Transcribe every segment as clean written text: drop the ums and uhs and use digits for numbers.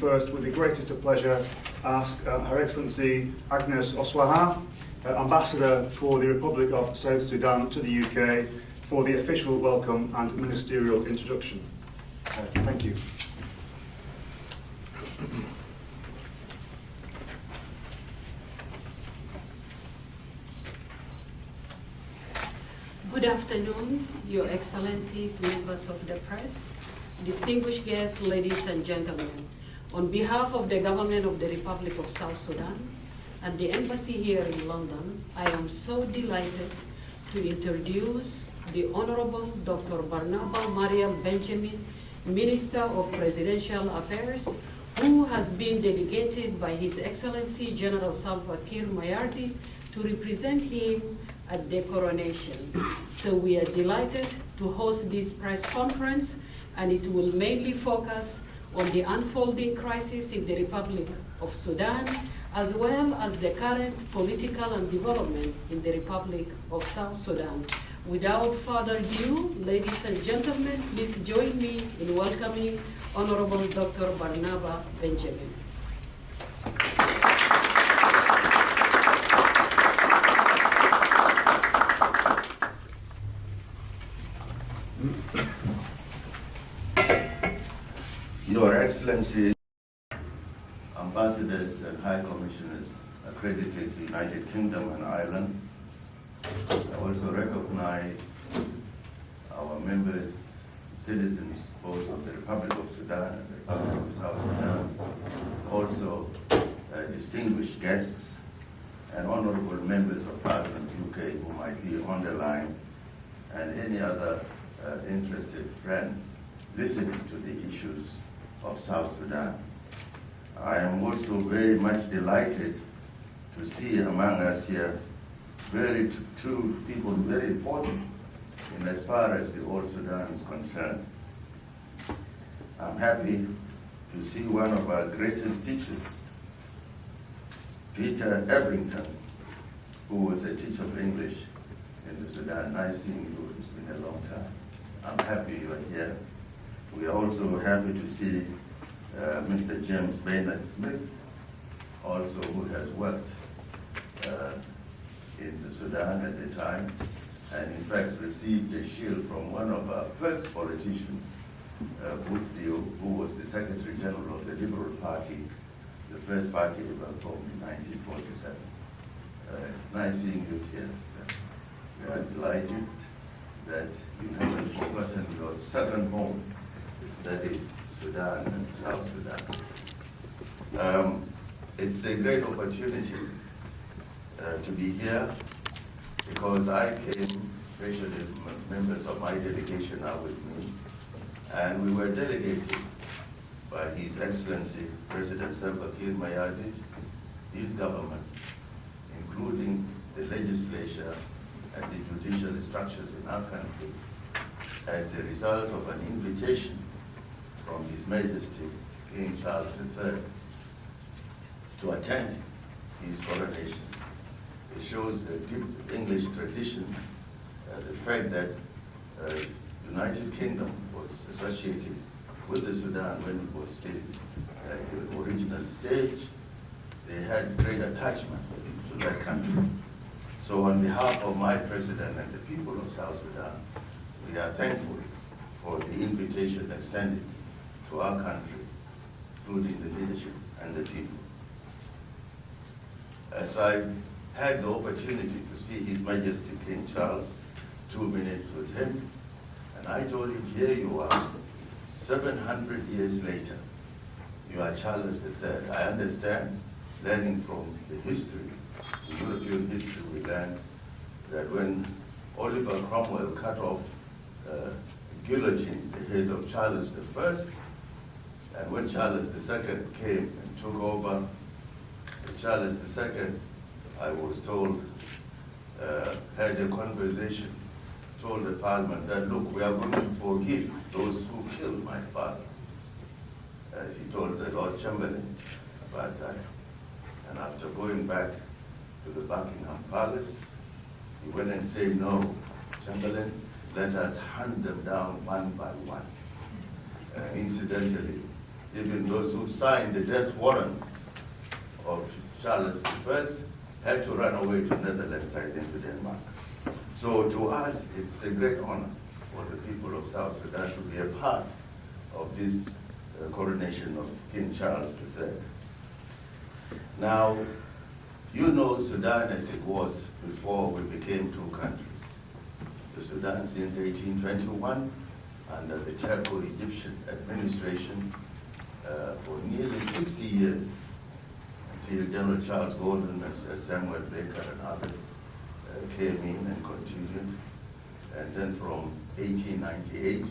first, with the greatest of pleasure, ask Her Excellency Agnes Oswaha, Ambassador for the Republic of South Sudan to the UK, for the official welcome and ministerial introduction. Thank you. Good afternoon, Your Excellencies, members of the press, distinguished guests, ladies and gentlemen. On behalf of the Government of the Republic of South Sudan and the Embassy here in London, I am so delighted to introduce the Honorable Dr. Barnaba Marial Benjamin, Minister of Presidential Affairs, who has been delegated by His Excellency General Salva Kiir Mayardit to represent him at the coronation. So we are delighted to host this press conference, and it will mainly focus on the unfolding crisis in the Republic of Sudan, as well as the current political and development in the Republic of South Sudan. Without further ado, ladies and gentlemen, please join me in welcoming Honorable Dr. Barnaba Benjamin. Your Excellency, Ambassadors and High Commissioners accredited to the United Kingdom and Ireland, I also recognize our members, citizens, both of the Republic of Sudan and the Republic of South Sudan, also distinguished guests and honorable members of Parliament UK who might be on the line, and any other interested friend listening to the issues of South Sudan. I am also very much delighted to see among us here two people very important in as far as the old Sudan is concerned. I'm happy to see one of our greatest teachers, Peter Everington, who was a teacher of English in the Sudan. Nice seeing you, it's been a long time. I'm happy you are here. We are also happy to see Mr. James Maynard Smith, also who has worked in the Sudan at the time, and in fact received a shield from one of our first politicians, Booth Dio, who was the Secretary General of the Liberal Party, the first party ever formed in 1947. Nice seeing you here. We are delighted that you haven't forgotten your second home, that is Sudan and South Sudan. It's a great opportunity to be here because I came, especially members of my delegation are with me, and we were delegated by His Excellency President Salva Kiir Mayardit, his government, including the legislature and the judicial structures in our country, as a result of an invitation from His Majesty King Charles III to attend his coronation. It shows the deep English tradition, the fact that United Kingdom was associated with the Sudan when it was still at the original stage. They had great attachment to that country. So on behalf of my president and the people of South Sudan, we are thankful for the invitation extended to our country, including the leadership and the people. As I had the opportunity to see His Majesty King Charles, 2 minutes with him, and I told him, here you are, 700 years later, you are Charles III. I understand, learning from the history, the European history, we learned that when Oliver Cromwell cut off, guillotined the head of Charles I, and when Charles II came and took over, Charles II, I was told, had a conversation, told the parliament that, look, we are going to forgive those who killed my father. As he told the Lord Chamberlain about that. And after going back to the Buckingham Palace, he went and said, no, Chamberlain, let us hunt them down one by one. Incidentally, even those who signed the death warrant of Charles I had to run away to Netherlands, I think, to Denmark. So to us, it's a great honor for the people of South Sudan to be a part of this coronation of King Charles III. Now, you know Sudan as it was before we became two countries. The Sudan since 1821, under the Turco-Egyptian administration for nearly 60 years, until General Charles Gordon and Sir Samuel Baker and others came in and continued. And then from 1898,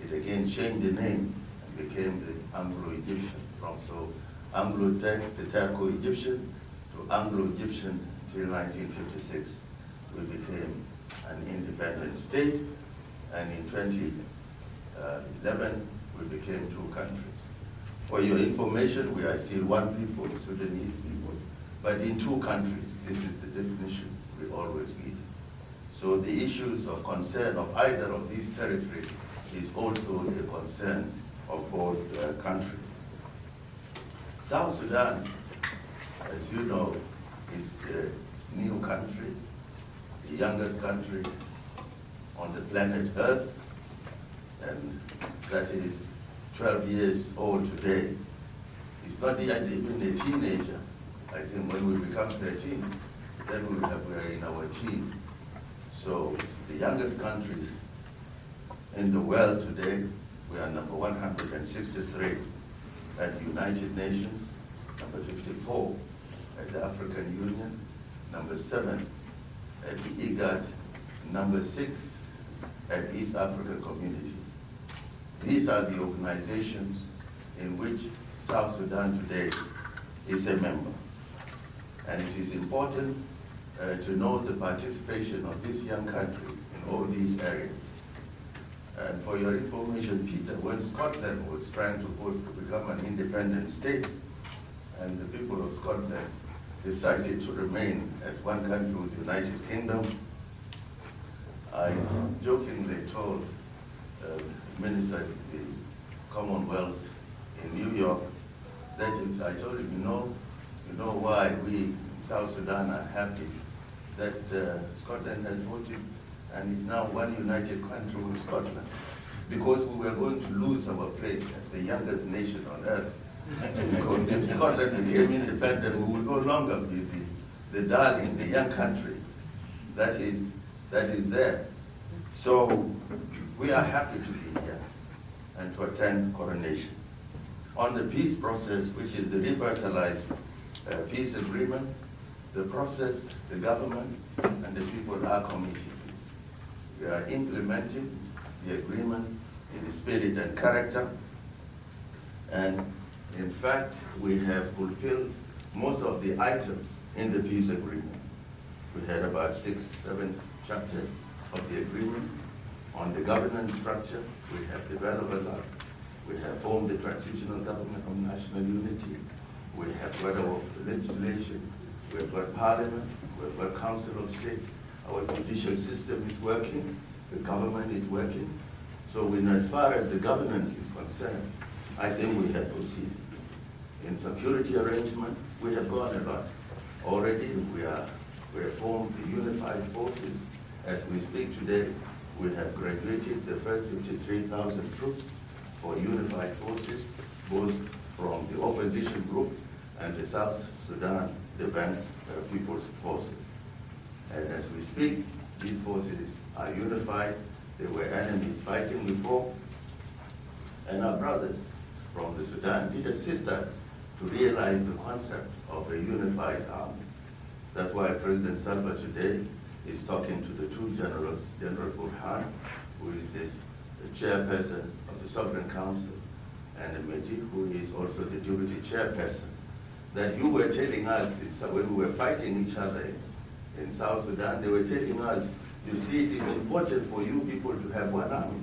it again changed the name and became the Anglo-Egyptian. So the Turco-Egyptian to Anglo-Egyptian until 1956, we became an independent state, and in 2011, we became two countries. For your information, we are still one people, Sudanese people, but in two countries. This is the definition we always give. So the issues of concern of either of these territories is also a concern of both countries. South Sudan, as you know, is a new country, the youngest country on the planet Earth, and that is 12 years old today. It's not yet even a teenager. I think when we become 13, then we are in our teens. So it's the youngest country in the world today. We are number 163 at the United Nations, number 54 at the African Union, number 7 at the IGAD, number 6 at East African Community. These are the organizations in which South Sudan today is a member. And it is important to note the participation of this young country in all these areas. And for your information, Peter, when Scotland was trying to become an independent state, and the people of Scotland decided to remain as one country with the United Kingdom, I jokingly told Minister of the Commonwealth in New York that I told him, you know why we in South Sudan are happy that Scotland has voted and is now one united country with Scotland, because we were going to lose our place as the youngest nation on earth. Because if Scotland became independent, we would no longer be the darling, the young country that is there. So we are happy to be here and to attend coronation. On the peace process, which is the revitalized peace agreement, the process, the government and the people are committed. We are implementing the agreement in the spirit and character, and in fact, we have fulfilled most of the items in the peace agreement. We had about 6, 7 chapters of the agreement. On the governance structure, we have developed a lot. We have formed the transitional government of national unity. We have got our legislation. We have got parliament. We have got council of state. Our judicial system is working. The government is working. So as far as the governance is concerned, I think we have proceeded. In security arrangement, we have gone a lot. Already we have formed the unified forces. As we speak today, we have graduated the first 53,000 troops for unified forces, both from the opposition group and the South Sudan Defense People's Forces. And as we speak, these forces are unified. They were enemies fighting before. And our brothers from the Sudan did assist us to realize the concept of a unified army. That's why President Salva today is talking to the two generals, General Burhan, who is the chairperson of the Sovereign Council, and Mehdi, who is also the deputy chairperson, that you were telling us, when we were fighting each other in South Sudan, they were telling us, you see, it is important for you people to have one army.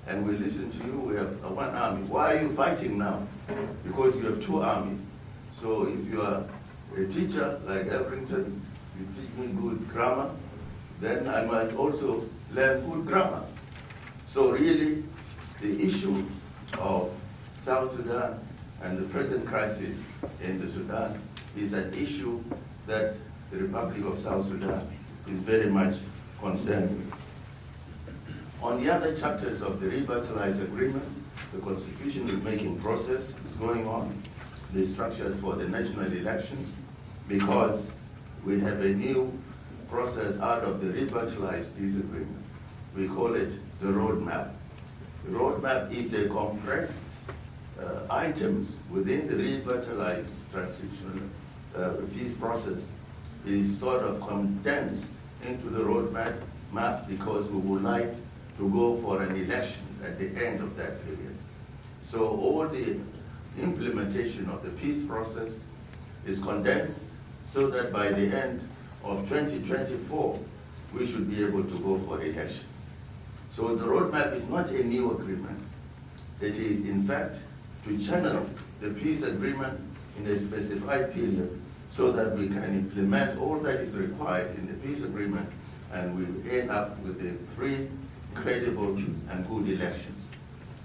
And we listen to you, we have one army. Why are you fighting now? Because you have two armies. So if you are a teacher like Everington, you teach me good grammar, then I must also learn good grammar. So really, the issue of South Sudan and the present crisis in the Sudan is an issue that the Republic of South Sudan is very much concerned with. On the other chapters of the revitalized agreement, the constitutional making process is going on, the structures for the national elections, because we have a new process out of the revitalized peace agreement. We call it the roadmap. The roadmap is a compressed items within the revitalized transitional peace process is sort of condensed into the roadmap because we would like to go for an election at the end of that period. So all the implementation of the peace process is condensed so that by the end of 2024, we should be able to go for elections. So the roadmap is not a new agreement. It is, in fact, to channel the peace agreement in a specified period so that we can implement all that is required in the peace agreement and we end up with the free, credible, and good elections.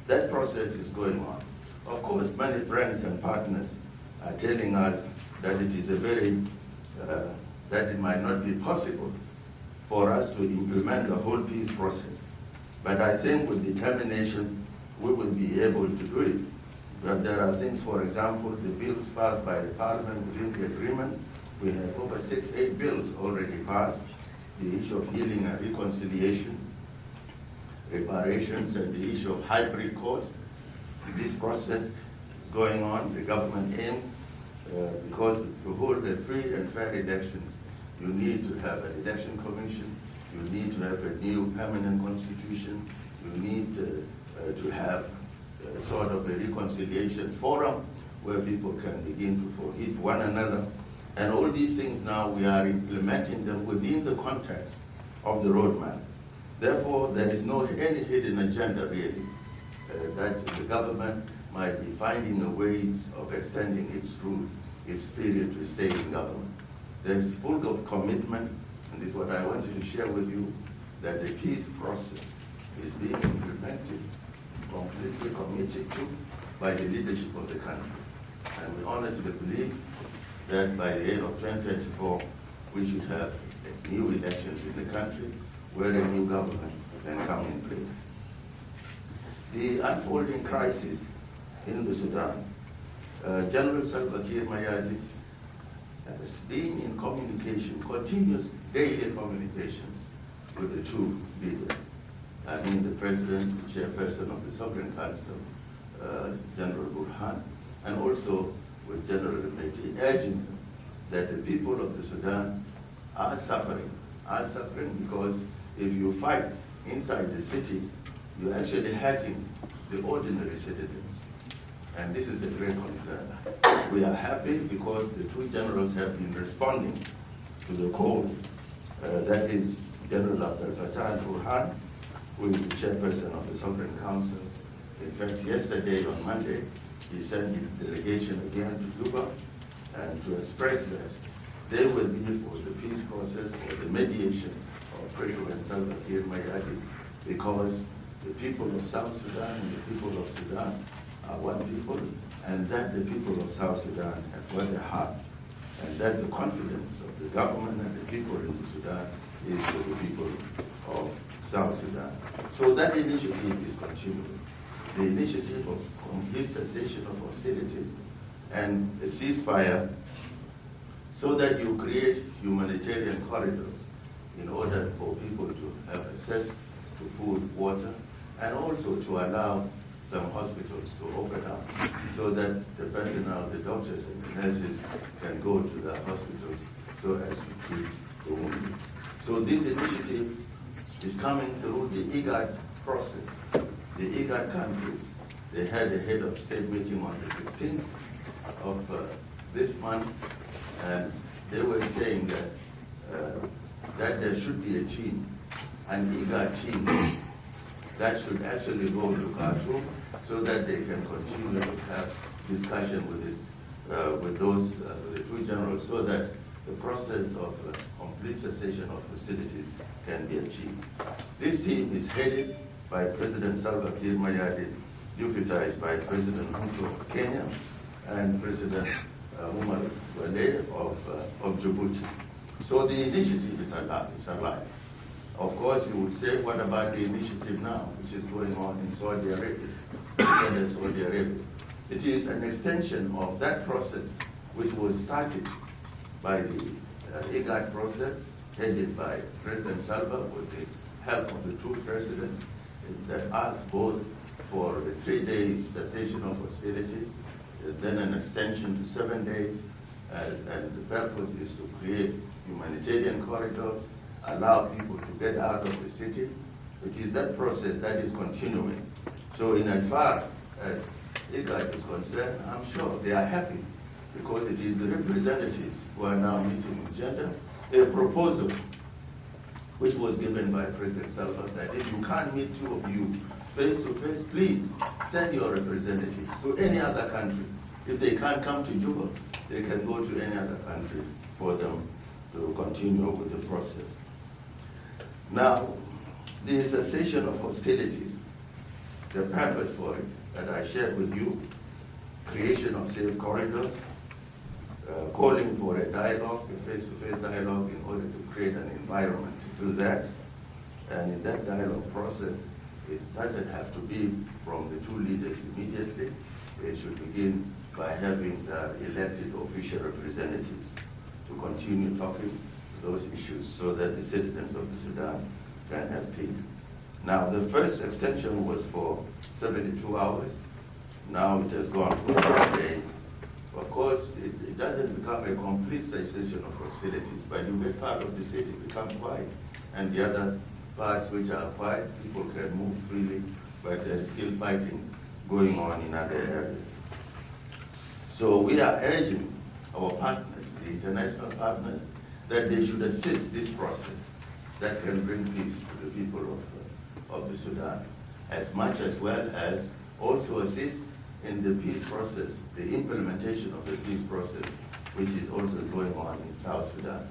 That process is going on. Of course, many friends and partners are telling us that it is that it might not be possible for us to implement the whole peace process. But I think with determination, we will be able to do it. But there are things, for example, the bills passed by the parliament within the agreement. We have over 8 bills already passed. The issue of healing and reconciliation, reparations, and the issue of hybrid court. This process is going on. The government aims, because to hold a free and fair elections, you need to have an election commission, you need to have a new permanent constitution, you need to have sort of a reconciliation forum where people can begin to forgive one another. And all these things now, we are implementing them within the context of the roadmap. Therefore, there is no any hidden agenda really that the government might be finding a ways of extending its rule, its period to stay in government. There's full of commitment, and this is what I wanted to share with you, that the peace process is being implemented, completely committed to by the leadership of the country. And we honestly believe that by the end of 2024, we should have new elections in the country where a new government can come in place. The unfolding crisis in the Sudan, General Salva Kiir Mayardit has been in communication, continuous daily communications with the two leaders. I mean the President, the Chairperson of the Sovereign Council, General Burhan, and also with General Meti, urging them that the people of the Sudan are suffering because if you fight inside the city, you're actually hurting the ordinary citizens. And this is a great concern. We are happy because the two generals have been responding to the call. That is General Abdel Fattah al-Burhan, who is the chairperson of the Sovereign Council. In fact, yesterday on Monday, he sent his delegation again to Juba and to express that they will be for the peace process, for the mediation of President Salva Kiir Mayardit, because the people of South Sudan and the people of Sudan are one people, and that the people of South Sudan have one heart, and that the confidence of the government and the people in the Sudan is for the people of South Sudan. So that initiative is continuing. The initiative of complete cessation of hostilities and a ceasefire so that you create humanitarian corridors in order for people to have access to food, water, and also to allow some hospitals to open up so that the personnel, the doctors and the nurses can go to the hospitals so as to treat the wounded. So this initiative is coming through the IGAD process. The IGAD countries, they had a head of state meeting on the 16th of this month, and they were saying that there should be a team, an IGAD team, that should actually go to Khartoum so that they can continue to have discussion with the two generals so that the process of complete cessation of hostilities can be achieved. This team is headed by President Salva Kiir Mayardit, deputized by President Ruto of Kenya, and President Umar Wale of Djibouti. So the initiative is alive. Of course, you would say, what about the initiative now, which is going on in Saudi Arabia? It is an extension of that process, which was started by the IGAD process, headed by President Salva with the help of the two presidents, that asked both for a 3 days cessation of hostilities, then an extension to 7 days, and the purpose is to create humanitarian corridors, allow people to get out of the city. It is that process that is continuing. So in as far as IGAD is concerned, I'm sure they are happy because it is the representatives who are now meeting in Jeddah. A proposal which was given by President Salva that if you can't meet two of you face to face, please send your representatives to any other country. If they can't come to Juba, they can go to any other country for them to continue with the process. Now, the cessation of hostilities, the purpose for it that I shared with you, creation of safe corridors, calling for a dialogue, a face-to-face dialogue in order to create an environment to do that. And in that dialogue process, it doesn't have to be from the two leaders immediately. It should begin by having the elected official representatives to continue talking those issues so that the citizens of the Sudan can have peace. Now, the first extension was for 72 hours. Now it has gone for 7 days. Of course, it doesn't become a complete cessation of hostilities, but you get part of the city become quiet, and the other parts which are quiet, people can move freely, but there is still fighting going on in other areas. So we are urging our partners, the international partners, that they should assist this process that can bring peace to the people of the Sudan, as much as well as also assist in the peace process, the implementation of the peace process, which is also going on in South Sudan.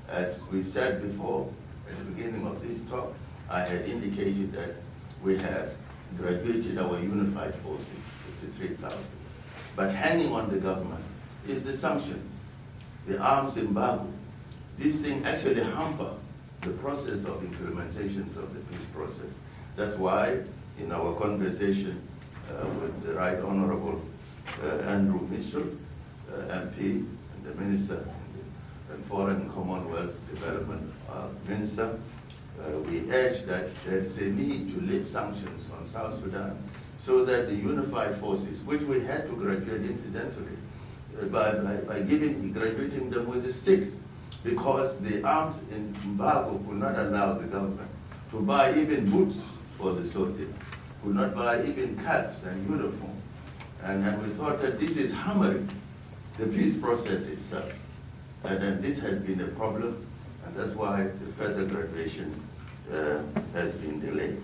As we said before, at the beginning of this talk, I had indicated that we had graduated our unified forces, 53,000. But hanging on the government is the sanctions, the arms embargo. This thing actually hamper the process of implementations of the peace process. That's why in our conversation with the Right Honorable Andrew Mitchell, MP, and the Minister and Foreign and Commonwealth Development Minister, we urge that there is a need to lift sanctions on South Sudan so that the unified forces, which we had to graduate incidentally, by graduating them with the sticks, because the arms embargo could not allow the government to buy even boots for the soldiers, could not buy even caps and uniform. And we thought that this is hammering the peace process itself. And then this has been a problem, and that's why the further graduation has been delayed.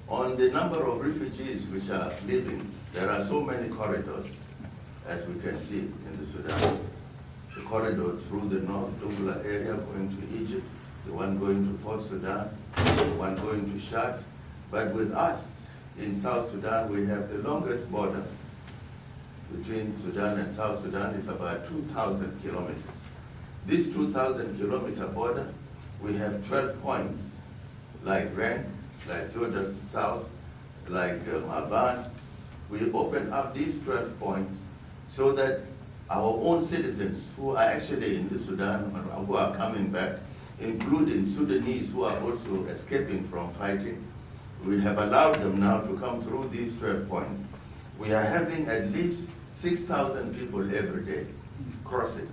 On the number of refugees which are living, there are so many corridors, as we can see in the Sudan. The corridor through the North Dugla area going to Egypt, the one going to Port Sudan, the one going to Chad. But with us in South Sudan, we have the longest border between Sudan and South Sudan is about 2,000 kilometers. This 2,000 kilometer border, we have 12 points, like Reng, like Jordan South, like Maban. We open up these 12 points so that our own citizens who are actually in the Sudan, who are coming back, including Sudanese who are also escaping from fighting, we have allowed them now to come through these 12 points. We are having at least 6,000 people every day crossing.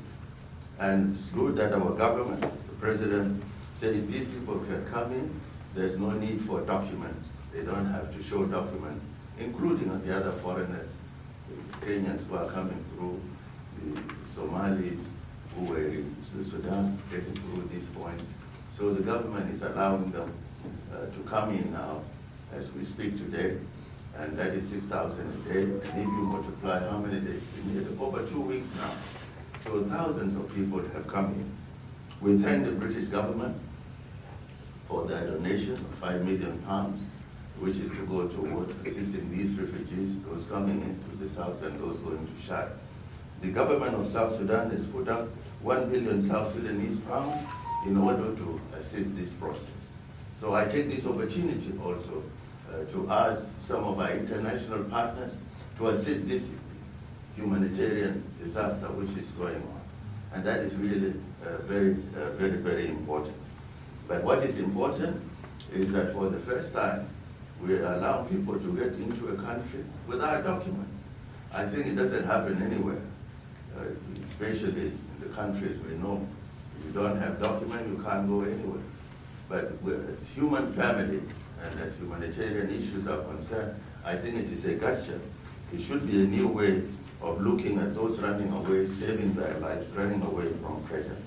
And it's good that our government, the president, says these people can come in. There's no need for documents. They don't have to show documents, including the other foreigners, the Kenyans who are coming through, the Somalis who were in the Sudan, getting through these points. So the government is allowing them to come in now as we speak today, and that is 6,000 a day. And if you multiply how many days we need, over 2 weeks now. So thousands of people have come in. We thank the British government for their donation of £5 million which is to go towards assisting these refugees, those coming into the south and those going to Chad. The government of South Sudan has put up 1 billion South Sudanese pounds in order to assist this process. So I take this opportunity also to ask some of our international partners to assist this humanitarian disaster which is going on. And that is really very important. But what is important is that for the first time, we allow people to get into a country without documents. I think it doesn't happen anywhere, especially in the countries we know. If you don't have documents, you can't go anywhere. But as human family and as humanitarian issues are concerned, I think it is a gesture. It should be a new way of looking at those running away, saving their lives, running away from pressure.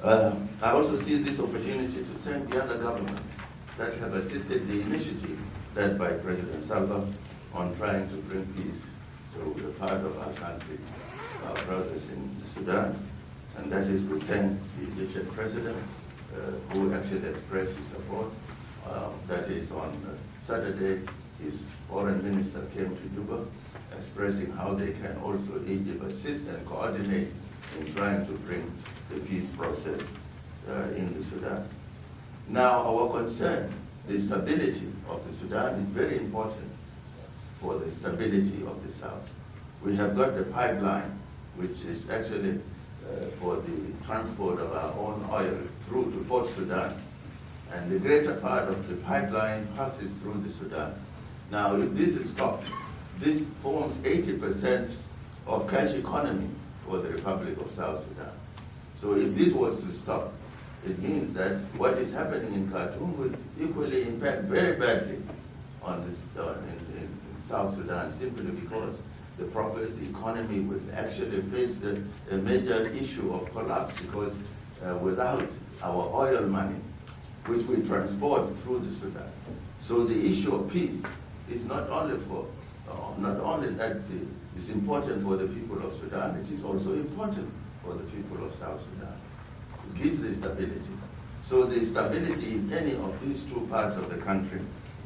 I also seize this opportunity to thank the other governments that have assisted the initiative led by President Salva on trying to bring peace to the part of our country, our brothers in Sudan. And that is, we thank the Egyptian president who actually expressed his support. That is, on Saturday, his foreign minister came to Juba, expressing how they can also Egypt assist and coordinate in trying to bring the peace process in the Sudan. Now, our concern, the stability of the Sudan is very important for the stability of the South. We have got the pipeline, which is actually for the transport of our own oil through to Port Sudan. And the greater part of the pipeline passes through the Sudan. Now, if this is stopped, this forms 80% of cash economy for the Republic of South Sudan. So if this was to stop, it means that what is happening in Khartoum will equally impact very badly on this, in South Sudan, simply because the economy will actually face a major issue of collapse, because without our oil money, which we transport through the Sudan. So the issue of peace is not only that it's important for the people of Sudan, it is also important for the people of South Sudan. It gives the stability. So the stability in any of these two parts of the country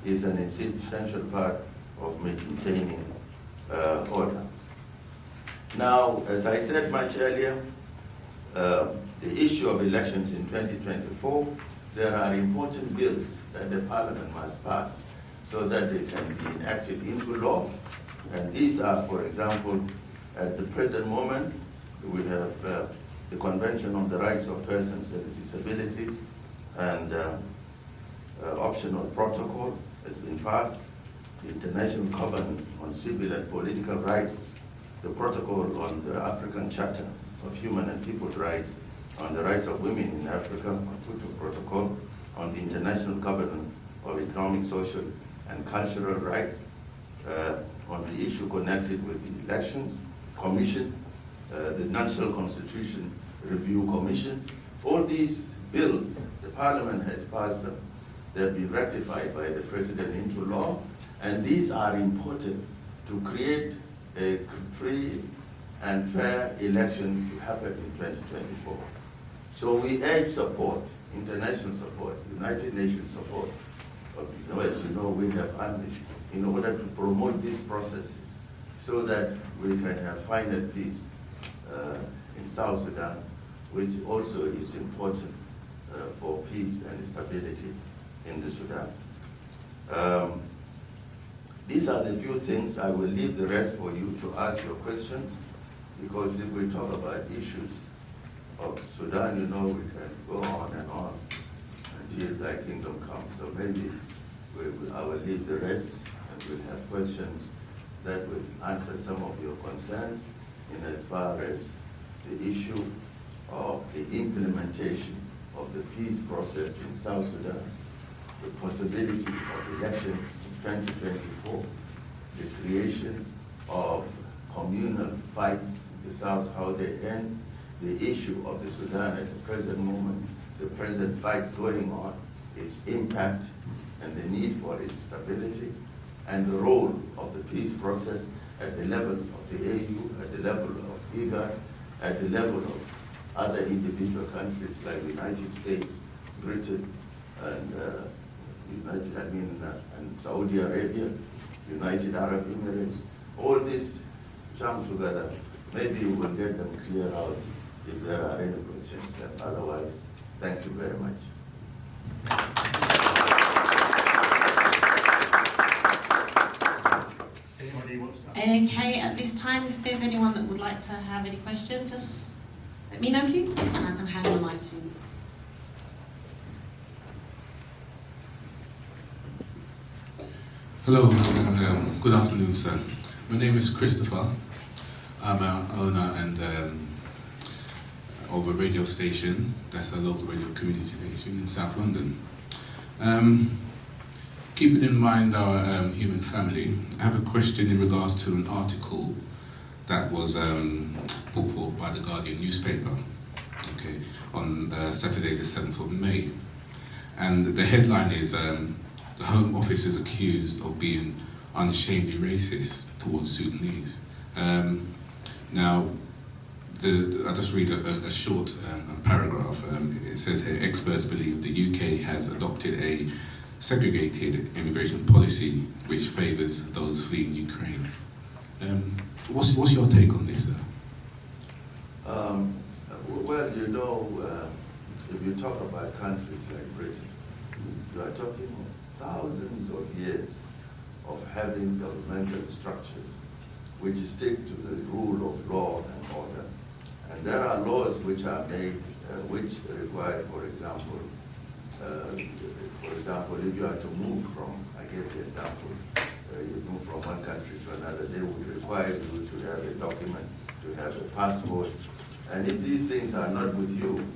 is an essential part of maintaining order. Now, as I said much earlier, the issue of elections in 2024, there are important bills that the parliament must pass so that they can be enacted into law. And these are, for example, at the present moment, we have the Convention on the Rights of Persons with Disabilities, and optional protocol has been passed, the International Covenant on Civil and Political Rights, the Protocol on the African Charter of Human and People's Rights, on the rights of women in Africa, Maputo Protocol, on the International Covenant of Economic, Social, and Cultural Rights, on the issue connected with the Elections Commission, the National Constitution Review Commission. All these bills, the Parliament has passed them. They've been ratified by the President into law, and these are important to create a free and fair election to happen in 2024. So we urge support, international support, United Nations support. As you know, we have armed in order to promote these processes so that we can have final peace in South Sudan, which also is important for peace and stability in the Sudan. These are the few things. I will leave the rest for you to ask your questions, because if we talk about issues of Sudan, you know, we can go on and on until thy kingdom comes. So maybe I will leave the rest, and we'll have questions that will answer some of your concerns in as far as the issue of the implementation of the peace process in South Sudan, the possibility of elections in 2024, the creation of communal fights in the South, how they end, the issue of the Sudan at the present moment, the present fight going on, its impact and the need for its stability, and the role of the peace process at the level of the AU, at the level of IGAD, at the level of other individual countries like the United States, Britain, and and Saudi Arabia, United Arab Emirates, all this jump together. Maybe we will get them clear out if there are any questions. Otherwise, thank you very much. And okay, at this time, if there's anyone that would like to have any questions, just let me know, please, and I can hand the mic to you. Hello, good afternoon, sir. My name is Christopher. I'm an owner and of a radio station. That's a local radio community station in South London. Keeping in mind our human family, I have a question in regards to an article that was put forth by the Guardian newspaper, okay, on Saturday the 7th of May. And the headline is, the Home Office is accused of being unashamedly racist towards Sudanese. Now, I'll just read a short paragraph. It says here, experts believe the UK has adopted a segregated immigration policy which favours those fleeing Ukraine. What's your take on this, sir? Well, you know, if you talk about countries like Britain, you are talking of thousands of years of having governmental structures which stick to the rule of law and order. And there are laws which are made which require, for example, if you are to move from, I gave the example, you move from one country to another, they would require you to have a document, to have a passport. And if these things are not with you,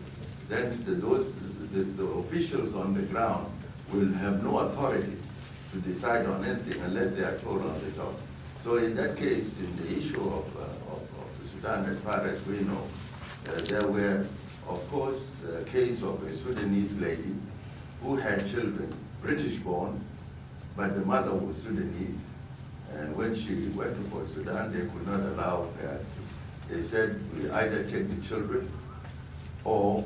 then the officials on the ground will have no authority to decide on anything unless they are told on the job. So in that case, in the issue of Sudan, as far as we know, there were, of course, a case of a Sudanese lady who had children, British-born, but the mother was Sudanese. And when she went to Port Sudan, they could not allow her. They said, we either take the children, or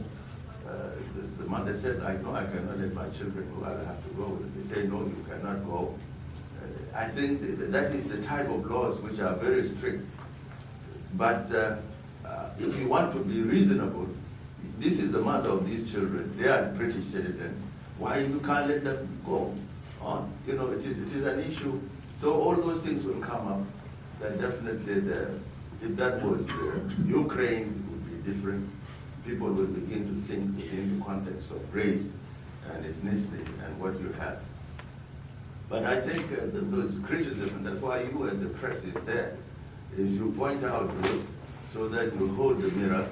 the mother said, I know I cannot let my children go, I'll have to go. They say, no, you cannot go. I think that is the type of laws which are very strict. But if you want to be reasonable, this is the mother of these children. They are British citizens. Why you can't let them go on? You know, it is an issue. So all those things will come up. That definitely, if that was Ukraine, it would be different. People will begin to think within the context of race and ethnicity and what you have. But I think the criticism, and that's why you as the press is there, is you point out those so that you hold the mirror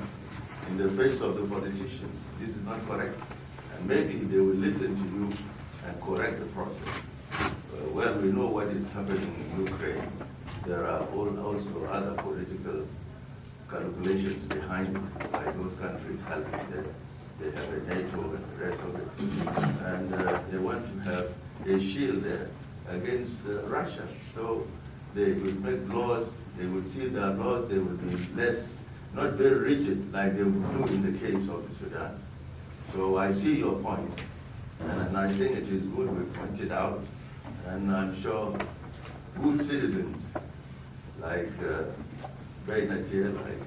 in the face of the politicians. This is not correct. And maybe they will listen to you and correct the process. Well, we know what is happening in Ukraine. There are also other political calculations behind it, like those countries helping them. They have a NATO and the rest of it. And they want to have a shield there against Russia. So they would make laws, they would see their laws, they would be less, not very rigid like they would do in the case of Sudan. So I see your point, and I think it is good we pointed out, and I'm sure good citizens like Barnaba here, like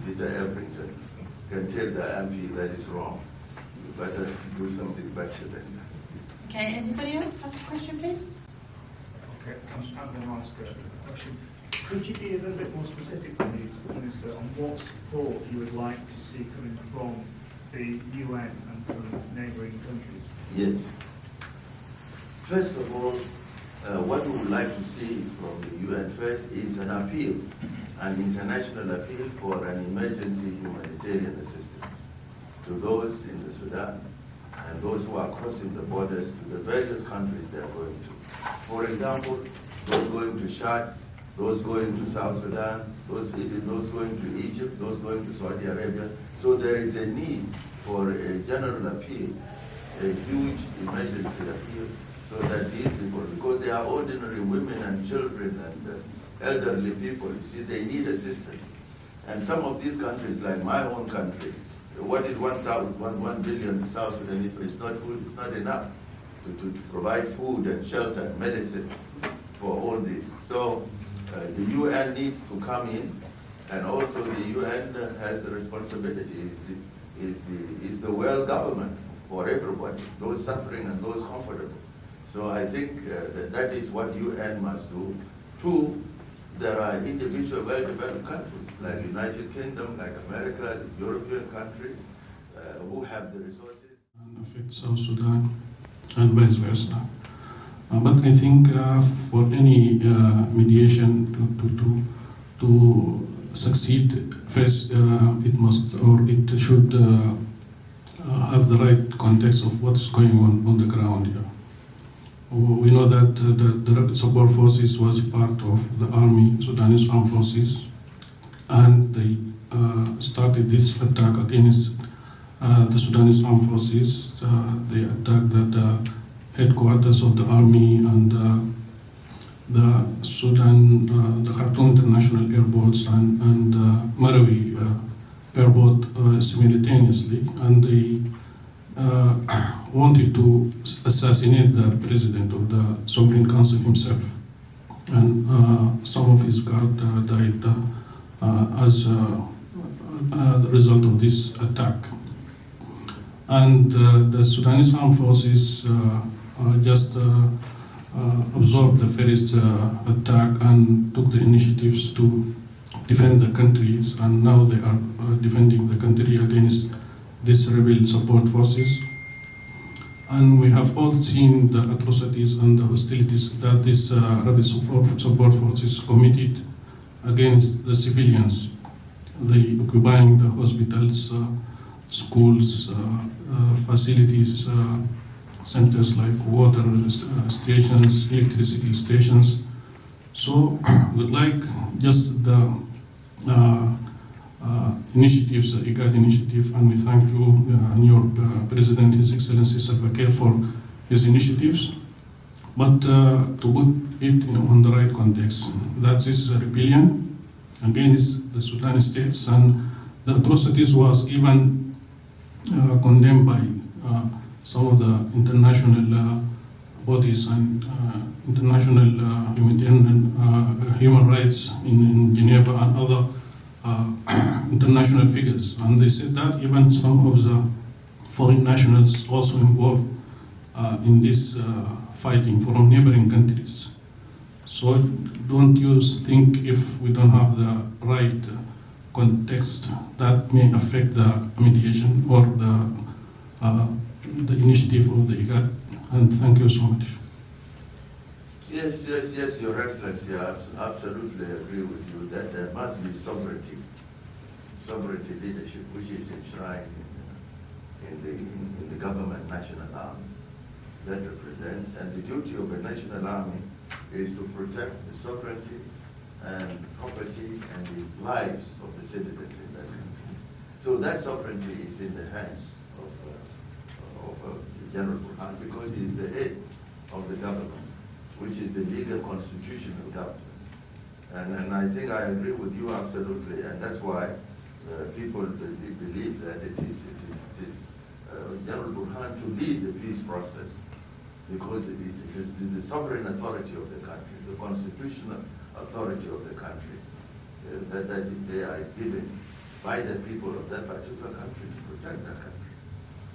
Peter Everington, can tell the MP that is wrong. You better do something better than that. Okay, anybody else have a question, please? Okay, I'm going to ask a question. Could you be a little bit more specific, please, Minister, on what support you would like to see coming from the UN and from neighbouring countries? Yes. First of all, what we would like to see from the UN first is an appeal, an international appeal for an emergency humanitarian assistance to those in the Sudan and those who are crossing the borders to the various countries they are going to. For example, those going to Chad, those going to South Sudan, those going to Egypt, those going to Saudi Arabia. So there is a need for a general appeal, a huge emergency appeal, so that these people, because they are ordinary women and children and elderly people, you see, they need assistance. And some of these countries, like my own country, what is 1 billion South Sudanese? It's not good, it's not enough. to provide food and shelter and medicine for all this. So the UN needs to come in, and also the UN has the responsibility, is the world government for everybody, those suffering and those comfortable. So I think that is what UN must do. Two, there are individual well-developed countries like United Kingdom, like America, European countries who have the resources. And affect South Sudan and vice versa. But I think for any mediation to succeed, first it must or it should have the right context of what's going on the ground here. We know that the Rapid Support Forces was part of the army, Sudanese Armed Forces, and they started this attack against the Sudanese Armed Forces. They attacked the headquarters of the army and the Sudan, the Khartoum International Airports and Marawi Airport simultaneously, and they wanted to assassinate the president of the Sovereign Council himself, and some of his guard died as the result of this attack. And the Sudanese Armed Forces just absorbed the first attack and took the initiatives to defend the countries, and now they are defending the country against these rebel support forces. And we have all seen the atrocities and the hostilities that these rebel support forces committed against the civilians. They occupying the hospitals, schools, facilities, centers like water stations, electricity stations. So we'd like just the initiatives, the IGAD initiative, and we thank you and your President, His Excellency Salva Kiir, for his initiatives. But to put it on the right context, that is a rebellion against the Sudan states, and the atrocities was even condemned by some of the international bodies and international human rights in Geneva and other international figures. And they said that even some of the foreign nationals also involved in this fighting from neighboring countries. So don't you think if we don't have the right context that may affect the mediation or the initiative of the IGAD? And thank you so much. Yes, Your Excellency, I absolutely agree with you that there must be sovereignty leadership, which is enshrined in the government national army that represents, and the duty of the national army is to protect the sovereignty and property and the lives of the citizens in that country. So that sovereignty is in the hands of General Burhan, because he is the head of the government, which is the legal constitutional government. And I think I agree with you absolutely, and that's why people believe that it is General Burhan to lead the peace process, because it is the sovereign authority of the country, the constitutional authority of the country, that they are given by the people of that particular country to protect that country.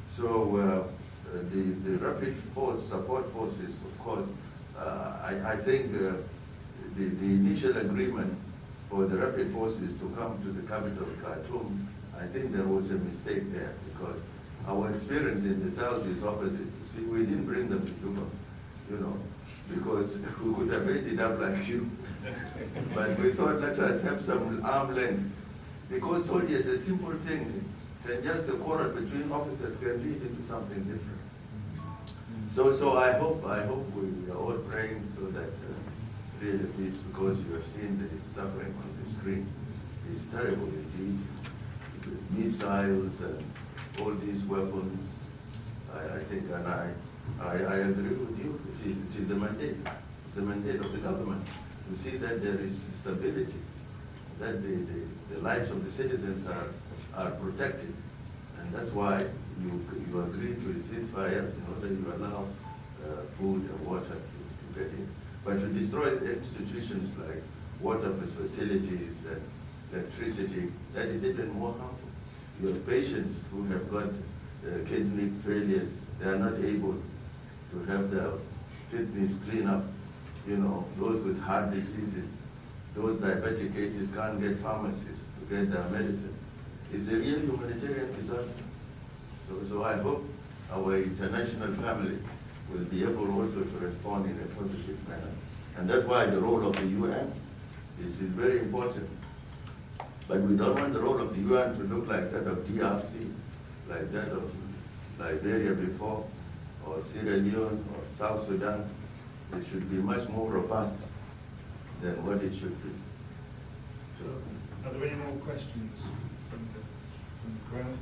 So the rapid force support forces, of course, I think the initial agreement for the rapid forces to come to the capital, Khartoum, I think there was a mistake there, because our experience in the south is opposite. You see, we didn't bring them to Juba, because we could have ended up like you. But we thought, let us have some arm length, because soldiers, a simple thing, can just a quarrel between officers can lead into something different. So I hope we are all praying so that really peace, because you have seen the suffering on the screen. It's terrible indeed. Missiles and all these weapons. I think, and I agree with you. It is the mandate. It's the mandate of the government to see that there is stability, that the lives of the citizens are protected, and that's why you agree to a ceasefire in order you allow food and water to get in. But to destroy institutions like water facilities and electricity, that is even more harmful. You have patients who have got kidney failures. They are not able to have their kidneys clean up. You know, those with heart diseases, those diabetic cases can't get pharmacies to get their medicine. It's a real humanitarian disaster. So I hope our international family will be able also to respond in a positive manner. And that's why the role of the UN is very important. But we don't want the role of the UN to look like that of DRC, like that of Liberia before, or Sierra Leone, or South Sudan. It should be much more robust than what it should be. So, are there any more questions from the crowd?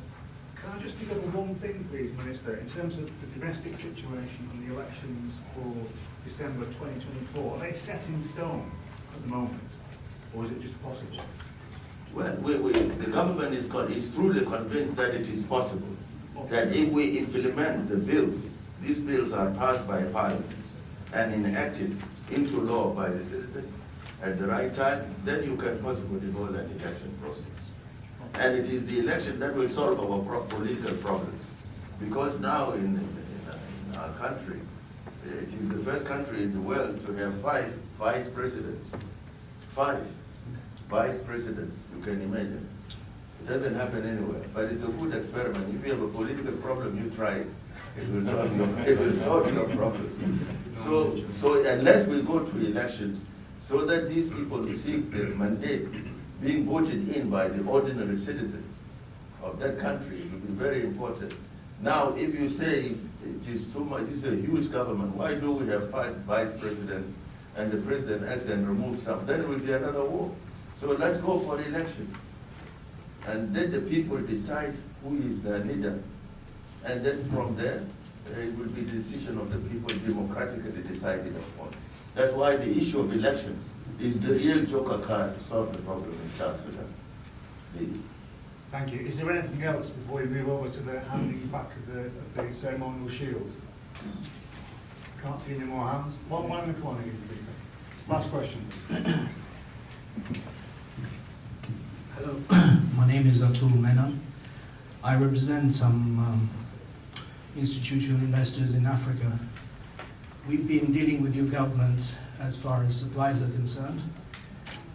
Can I just pick up on one thing, please, Minister? In terms of the domestic situation and the elections for December 2024, are they set in stone at the moment, or is it just possible? well, the government is truly convinced that it is possible. That if we implement the bills, these bills are passed by Parliament and enacted into law by the citizen at the right time, then you can possibly hold an election process. And it is the election that will solve our political problems. Because now in our country, it is the first country in the world to have 5 vice presidents. 5 vice presidents, you can imagine. It doesn't happen anywhere, but it's a good experiment. If you have a political problem, you try it. It will solve your problem. So unless we go to elections, so that these people seek the mandate being voted in by the ordinary citizens of that country, it will be very important. Now, if you say it is too much, this is a huge government, why do we have 5 vice presidents and the president acts and removes some? Then it will be another war. So let's go for elections. And let the people decide who is their leader. And then from there, it will be the decision of the people democratically decided upon. That's why the issue of elections is the real joker card to solve the problem in South Sudan. Thank you. Is there anything else before we move over to the handing back of the ceremonial shield? Can't see any more hands. One in the corner, please. Last question. Hello, my name is Atul Menon. I represent some institutional investors in Africa. We've been dealing with your government as far as supplies are concerned,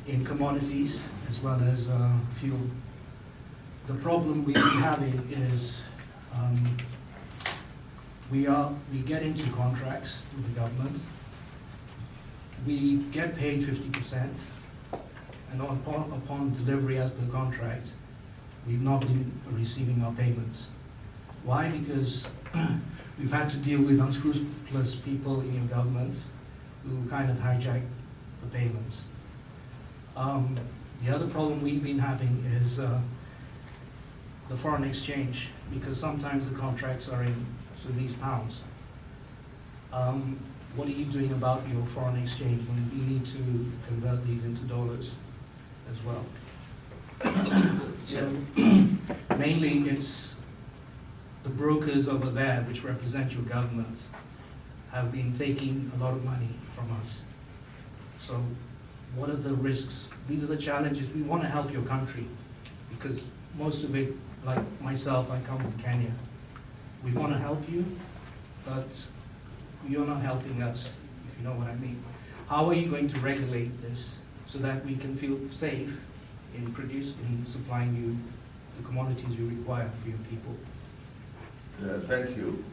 in commodities as well as fuel. The problem we've been having is we get into contracts with the government, we get paid 50%, and upon delivery as per contract, we've not been receiving our payments. Why? Because we've had to deal with unscrupulous people in your government who kind of hijack the payments. The other problem we've been having is the foreign exchange, because sometimes the contracts are in Sudanese pounds. What are you doing about your foreign exchange when you need to convert these into dollars as well? So mainly it's the brokers over there which represent your government have been taking a lot of money from us. So what are the risks? These are the challenges. We want to help your country because most of it, like myself, I come from Kenya. We want to help you, but you're not helping us, if you know what I mean. How are you going to regulate this so that we can feel safe in supplying you the commodities you require for your people? Thank you.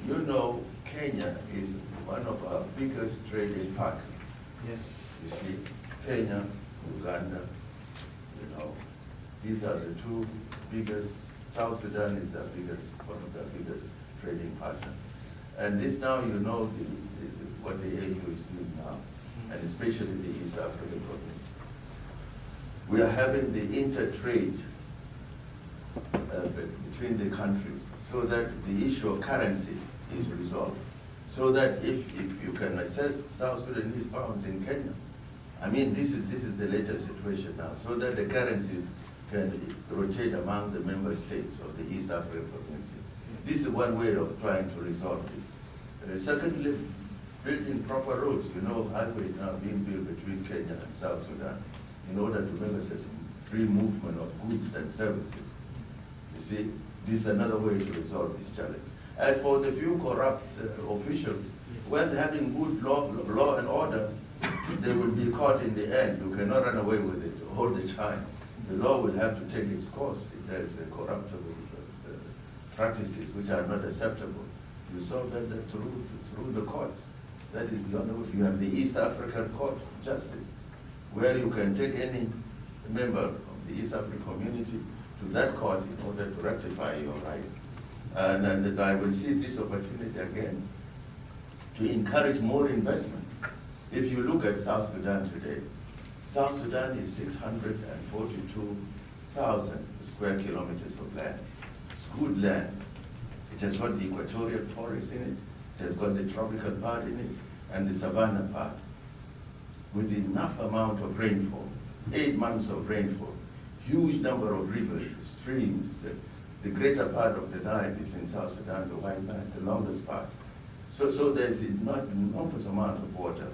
You know, Kenya is one of our biggest trading partners. Yes. You see, Kenya, Uganda, you know, these are the 2 biggest. South Sudan is one of the biggest trading partners. And this now, you know, what the AU is doing now, and especially the East African continent. We are having the intertrade between the countries so that the issue of currency is resolved. So that if you can assess South Sudanese pounds in Kenya, I mean, this is the latest situation now, so that the currencies can rotate among the member states of the East African community. This is one way of trying to resolve this. Secondly, building proper roads. You know, highways now being built between Kenya and South Sudan in order to make us a free movement of goods and services. You see, this is another way to resolve this challenge. As for the few corrupt officials, when having good law and order, they will be caught in the end. You cannot run away with it all the time. The law will have to take its course if there is a corruptible practices which are not acceptable. You solve that through the courts. That is the only way. You have the East African Court of Justice, where you can take any member of the East African community to that court in order to rectify your right. And I will seize this opportunity again to encourage more investment. If you look at South Sudan today, South Sudan is 642,000 square kilometers of land. It's good land. It has got the equatorial forest in it, it has got the tropical part in it, and the savanna part, with enough amount of rainfall, 8 months of rainfall, huge number of rivers, streams. The greater part of the Nile is in South Sudan, the White Nile, the longest part. So there's an enormous amount of water,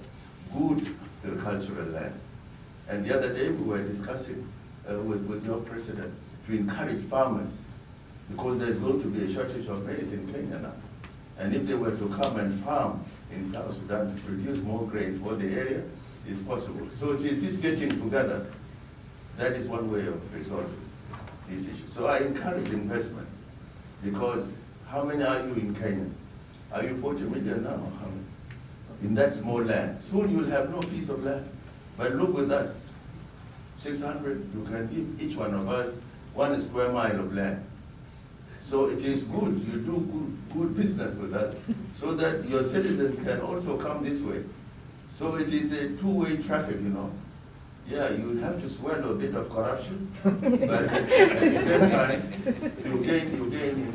good agricultural land. And the other day we were discussing with your president to encourage farmers, because there's going to be a shortage of maize in Kenya now. And if they were to come and farm in South Sudan to produce more grain for the area, it's possible. So it is this getting together, that is one way of resolving this issue. So I encourage investment, because how many are you in Kenya? Are you 40 million now? How many? In that small land. Soon you'll have no piece of land. But look with us, 600, you can give each one of us 1 square mile of land. So it is good, you do good business with us, so that your citizen can also come this way. So it is a two-way traffic, you know. Yeah, you have to swallow a bit of corruption, but at the same time, you gain in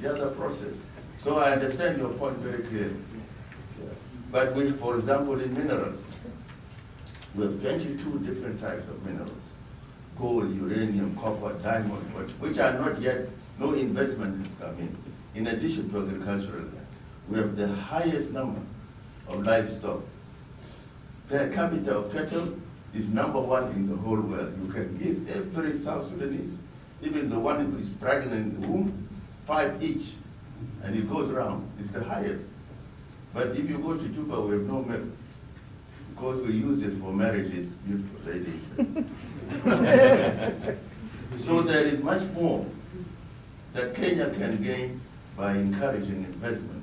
the other process. So I understand your point very clearly. But we, for example, in minerals, we have 22 different types of minerals. Gold, uranium, copper, diamond, which are not yet, no investment has come in addition to agricultural land. We have the highest number of livestock. Per capita of cattle is #1 in the whole world. You can give every South Sudanese, even the one who is pregnant in the womb, 5 each, and it goes around. It's the highest. But if you go to Juba, we have no milk, because we use it for marriages, beautiful ladies. So there is much more that Kenya can gain by encouraging investment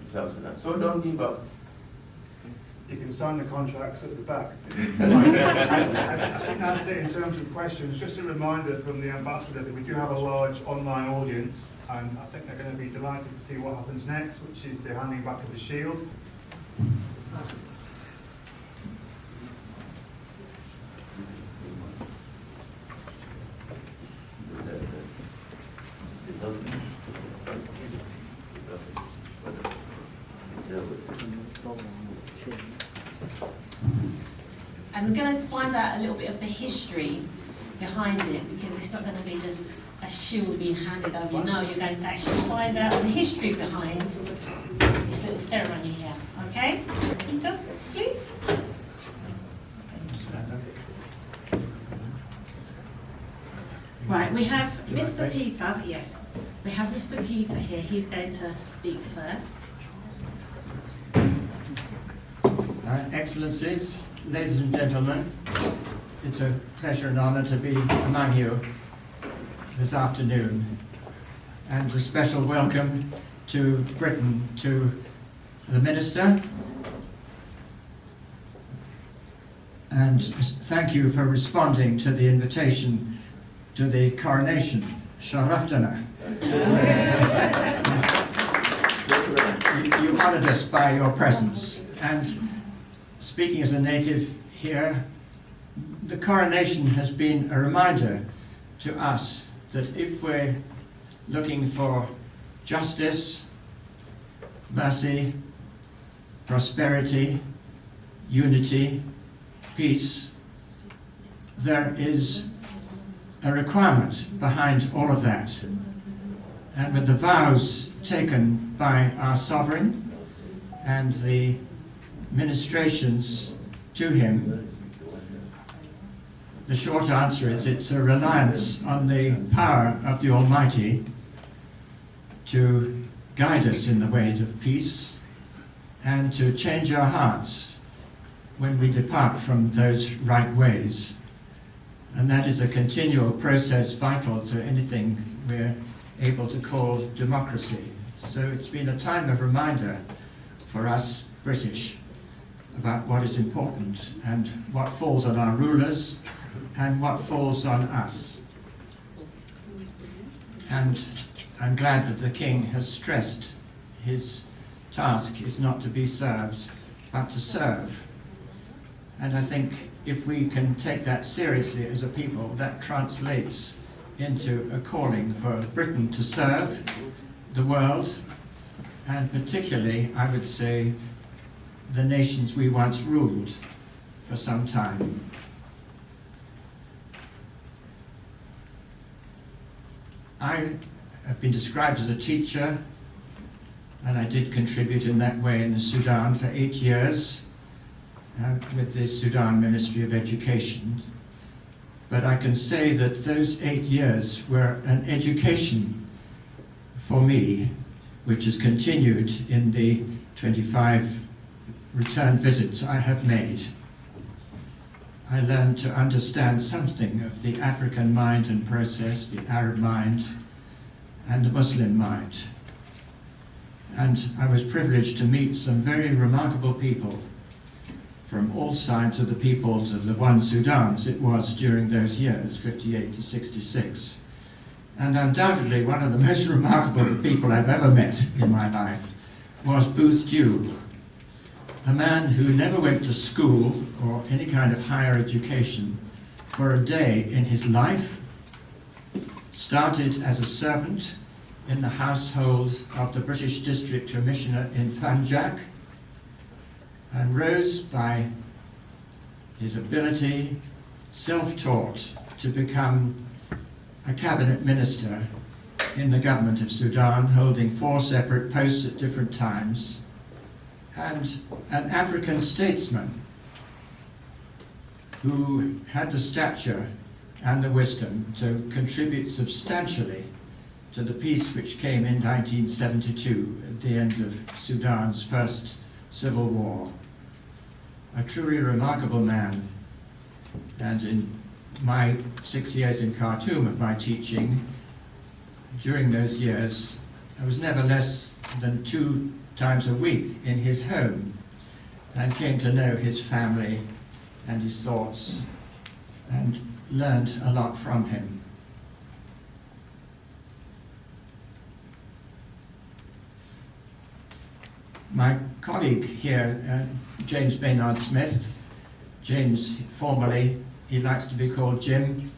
in South Sudan. So don't give up. You can sign the contracts at the back. I think that's it in terms of questions. Just a reminder from the ambassador that we do have a large online audience, and I think they're going to be delighted to see what happens next, which is the handing back of the shield. And we're going to find out a little bit of the history behind it, because it's not going to be just a shield being handed over. No, you're going to actually find out the history behind this little ceremony here. Okay? Peter, please. Thank you. Right, we have Mr. Peter, yes. We have Mr. Peter here. He's going to speak first. Excellencies, ladies and gentlemen, it's a pleasure and honour to be among you this afternoon, and a special welcome to Britain, to the Minister, and thank you for responding to the invitation to the coronation. Sharaftana. You honoured us by your presence, and speaking as a native here, the coronation has been a reminder to us that if we're looking for justice, mercy, prosperity, unity, peace, there is a requirement behind all of that. And with the vows taken by our sovereign and the ministrations to him, the short answer is it's a reliance on the power of the Almighty to guide us in the ways of peace and to change our hearts when we depart from those right ways. And that is a continual process vital to anything we're able to call democracy. So it's been a time of reminder for us British about what is important and what falls on our rulers and what falls on us. And I'm glad that the King has stressed his task is not to be served, but to serve. And I think if we can take that seriously as a people, that translates into a calling for Britain to serve the world, and particularly, I would say, the nations we once ruled for some time. I have been described as a teacher, and I did contribute in that way in the Sudan for 8 years with the Sudan Ministry of Education. But I can say that those 8 years were an education for me, which has continued in the 25 return visits I have made. I learned to understand something of the African mind and process, the Arab mind, and the Muslim mind. And I was privileged to meet some very remarkable people from all sides of the peoples of the one Sudan, as it was during those years, 58 to 66. And undoubtedly one of the most remarkable people I've ever met in my life was Booth Dew, a man who never went to school or any kind of higher education for a day in his life, started as a servant in the household of the British District Commissioner in Fanjak, and rose by his ability, self-taught, to become a cabinet minister in the government of Sudan, holding 4 separate posts at different times, and an African statesman who had the stature and the wisdom to contribute substantially to the peace which came in 1972 at the end of Sudan's first civil war. A truly remarkable man, and in my 6 years in Khartoum of my teaching, during those years, I was never less than 2 times a week in his home and came to know his family and his thoughts and learned a lot from him. My colleague here, James Maynard Smith, James formerly, he likes to be called Jim.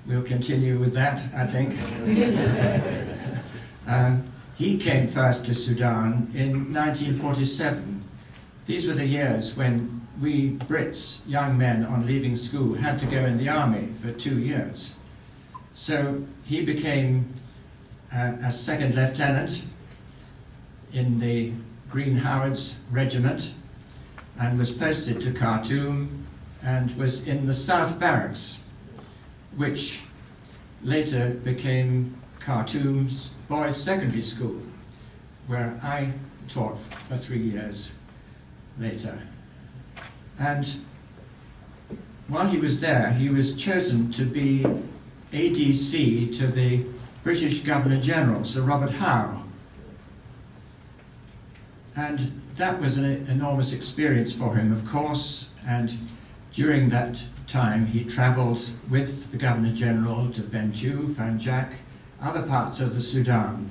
We'll continue with that, I think. He came first to Sudan in 1947. These were the years when we Brits, young men on leaving school, had to go in the army for 2 years. So he became a second lieutenant in the Green Howards Regiment and was posted to Khartoum and was in the South Barracks, which later became Khartoum's Boys Secondary School, where I taught for 3 years later. And while he was there, he was chosen to be ADC to the British Governor-General, Sir Robert Howe. And that was an enormous experience for him, of course, and during that time he travelled with the Governor-General to Bentiu, Fanjak, other parts of the Sudan.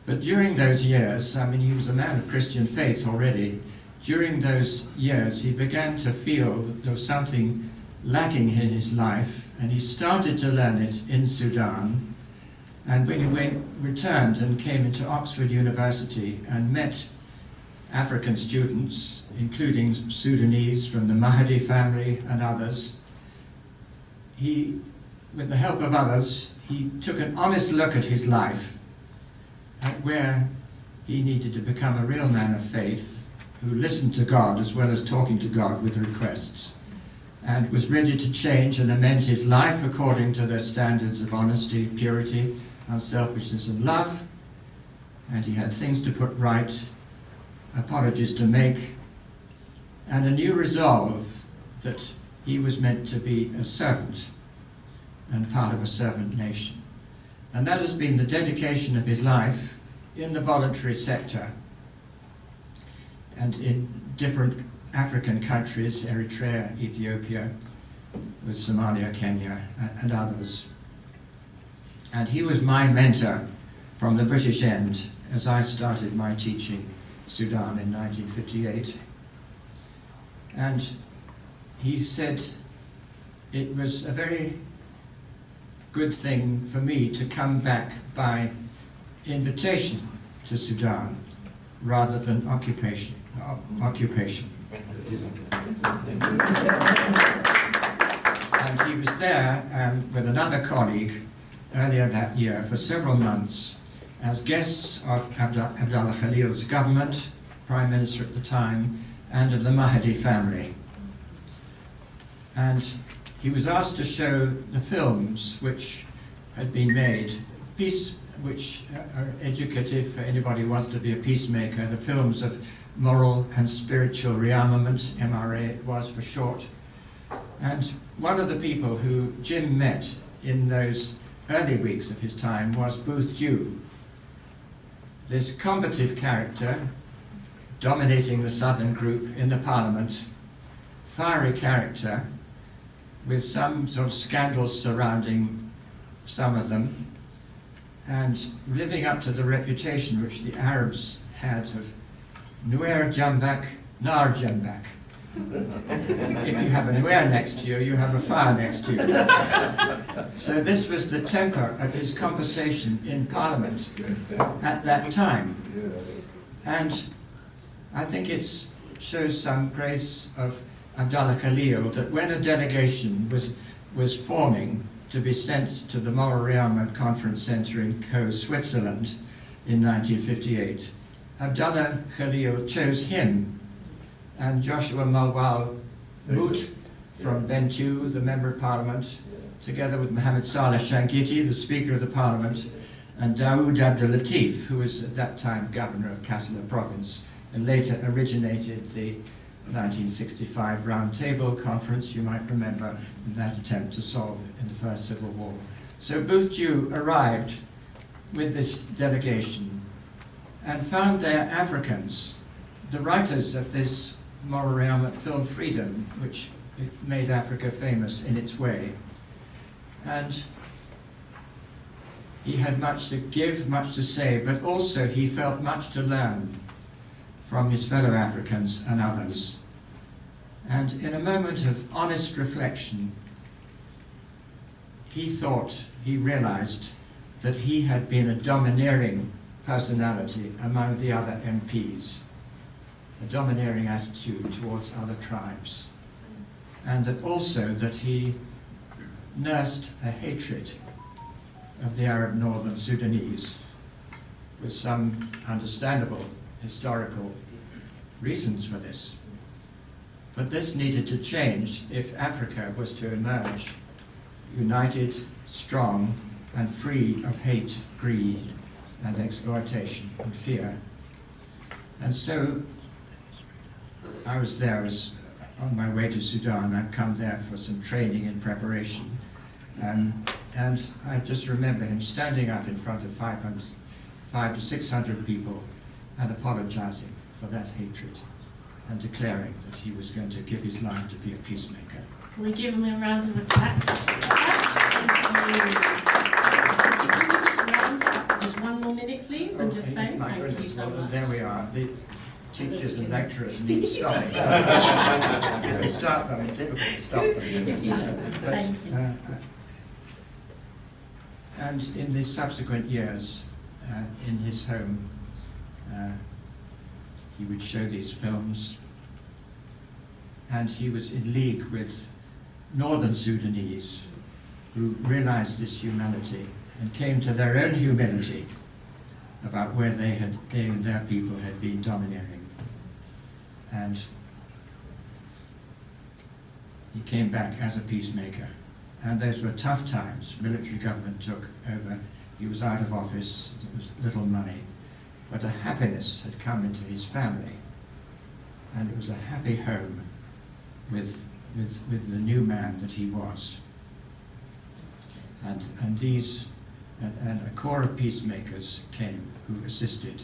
But during those years, I mean, he was a man of Christian faith already. During those years, he began to feel that there was something lacking in his life, and he started to learn it in Sudan. And when he returned and came into Oxford University and met African students, including Sudanese from the Mahdi family and others, he, with the help of others, he took an honest look at his life, at where he needed to become a real man of faith who listened to God as well as talking to God with requests, and was ready to change and amend his life according to the standards of honesty, purity, unselfishness and love. And he had things to put right, apologies to make, and a new resolve that he was meant to be a servant and part of a servant nation. And that has been the dedication of his life in the voluntary sector and in different African countries, Eritrea, Ethiopia, with Somalia, Kenya, and others. And he was my mentor from the British end as I started my teaching Sudan in 1958. And he said it was a very good thing for me to come back by invitation to Sudan rather than occupation. And he was there with another colleague earlier that year for several months as guests of Abdallah Khalil's government, Prime Minister at the time, and of the Mahdi family. And he was asked to show the films which had been made, which are educative for anybody who wants to be a peacemaker, the films of moral and spiritual rearmament, MRA it was for short. And one of the people who Jim met in those early weeks of his time was Booth Dew, this combative character dominating the southern group in the parliament, fiery character with some sort of scandals surrounding some of them, and living up to the reputation which the Arabs had of Nuer Jambak, Nar Jambak. If you have a Nuer next to you, you have a fire next to you. So this was the temper of his conversation in Parliament at that time. And I think it shows some grace of Abdallah Khalil that when a delegation was forming to be sent to the Moral Rearmament Conference Centre in Co, Switzerland in 1958, Abdallah Khalil chose him and Joshua Malwal Moot from Bentiu, the Member of Parliament, together with Mohammed Saleh Shangiti, the Speaker of the Parliament, and Daoud Abdel Latif, who was at that time Governor of Kassala Province, and later originated the 1965 Round Table Conference, you might remember, in that attempt to solve in the First Civil War. So Booth Dew arrived with this delegation and found there Africans, the writers of this Moral Rearmament film Freedom, which made Africa famous in its way. And he had much to give, much to say, but also he felt much to learn from his fellow Africans and others. And in a moment of honest reflection, he realized that he had been a domineering personality among the other MPs, a domineering attitude towards other tribes, and that also that he nursed a hatred of the Arab Northern Sudanese with some understandable historical reasons for this. But this needed to change if Africa was to emerge united, strong, and free of hate, greed, and exploitation and fear. And so I was there on my way to Sudan. I'd come there for some training and preparation. And I just remember him standing up in front of 500 to 600 people and apologizing for that hatred and declaring that he was going to give his life to be a peacemaker. Can we give him a round of applause? If we could just round up just one more minute, please, and just say thank you so much. There we are. The teachers and lecturers need stopping. You can stop them, it's difficult to stop them. If you don't, thank you. And in the subsequent years, in his home, he would show these films, and he was in league with Northern Sudanese who realized this humanity and came to their own humility about where they and their people had been domineering. And he came back as a peacemaker. And those were tough times. Military government took over. He was out of office. There was little money. But a happiness had come into his family. And it was a happy home with the new man that he was. And a core of peacemakers came who assisted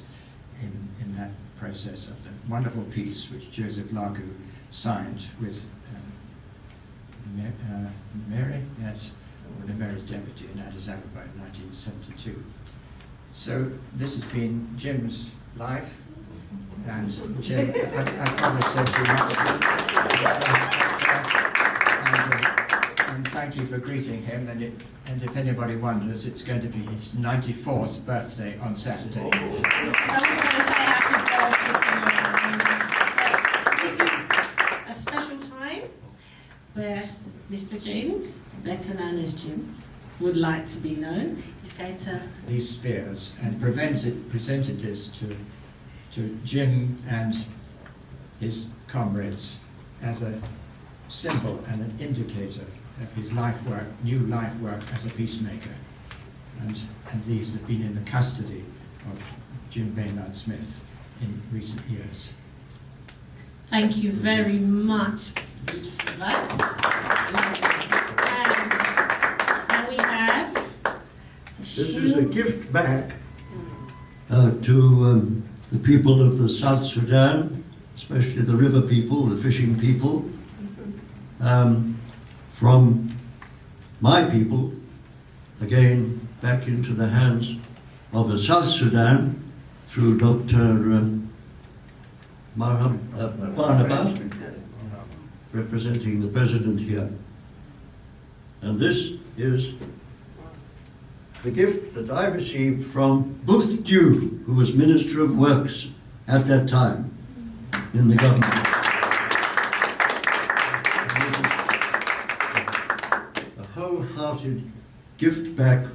in that process of the wonderful peace which Joseph Lagu signed with Mary, yes, Mary's deputy in Addis Ababa in 1972. So this has been Jim's life, and Jim, I probably said too much. And thank you for greeting him, and if anybody wonders, it's going to be his 94th birthday on Saturday. So we're going to say happy birthday to him. This is a special time where Mr. James, better known as Jim, would like to be known. He's going to... These spears, and presented this to Jim and his comrades as a symbol and an indicator of his life work, new life work as a peacemaker. And these have been in the custody of Jim Baynard Smith in recent years. Thank you very much, Mr. Leeds, for that. And we have the This is a shield. gift back to the people of the South Sudan, especially the river people, the fishing people, from my people, again back into the hands of the South Sudan through Dr. Barnaba, representing the President here. And this is the gift that I received from Booth Dew, who was Minister of Works at that time in the government. A wholehearted gift back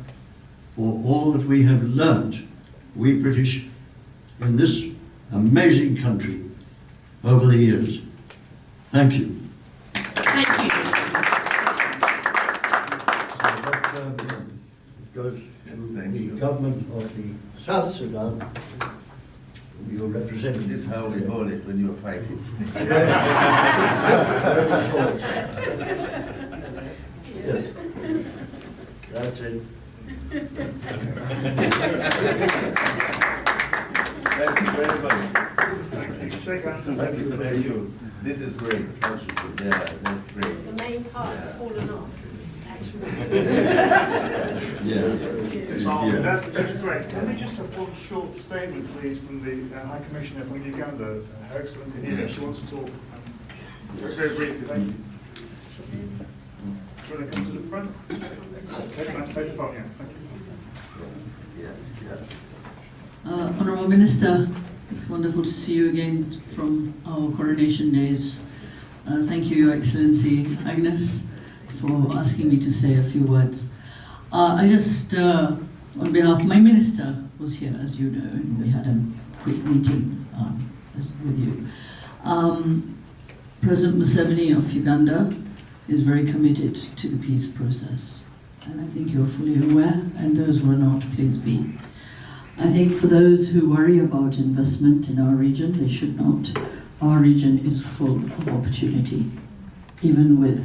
for all that we have learned, we British, in this amazing country over the years. Thank you. Thank you. Goes to the government of the South Sudan, you represent. This is how we hold it when you're fighting. Yes. That's it. Thank you very much. Shake hands. Thank you. Thank you. This is great. Yeah, that's great. The main part has fallen off, actually. Yeah. So that's just great. Can we just have one short statement, please, from the High Commissioner from Uganda, Her Excellency here? She wants to talk. Very briefly, thank you. Do you want to come to the front? Take the phone, yeah. Thank you. Honourable Minister, it's wonderful to see you again from our coronation days. Thank you, Your Excellency Agnes, for asking me to say a few words. I just, on behalf, my minister was here, as you know, and we had a quick meeting with you. President Museveni of Uganda is very committed to the peace process, and I think you're fully aware, and those who are not, please be. I think for those who worry about investment in our region, they should not. Our region is full of opportunity, even with